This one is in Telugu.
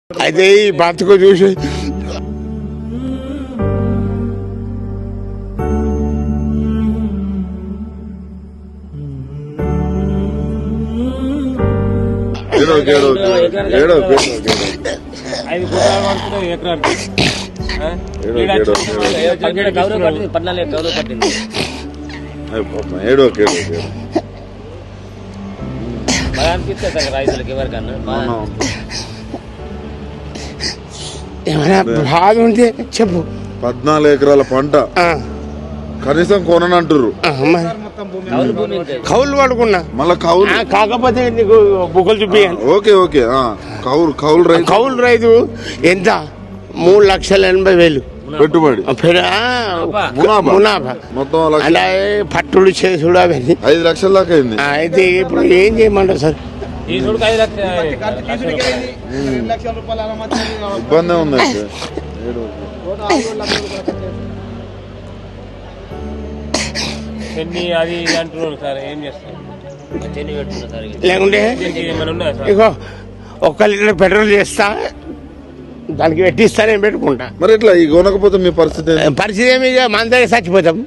అయితే ఈ బతుకు చూసి ఏమైనా బాధ ఉంటే చెప్పు. 14 ఎకరాల పంట కనీసం కొననంటారు. కౌలు పడుకున్నా మళ్ళీ కౌలు కాకపోతే నీకు బుక్కలు చూపించాను. ఓకే ఓకే కౌలు రైతు కౌలు రైతు ఎంత 3,80,000 పెట్టుబడి మునాఫా మొత్తం అలా పట్టులు చేసుడు అవన్నీ 5 లక్షల దాకా అయింది. అయితే ఇప్పుడు ఏం చేయమంటారు సార్? ఇబ్బంది ఉంది. లేకుంటే ఇగో 1 లీటర్ పెట్రోల్ చేస్తా, దానికి పెట్టిస్తా, నేను పెట్టుకుంటా. మరి ఇట్లా ఈ కొనకపోతే మీ పరిస్థితి పరిస్థితి ఏమి, మన దగ్గర చచ్చిపోతాం.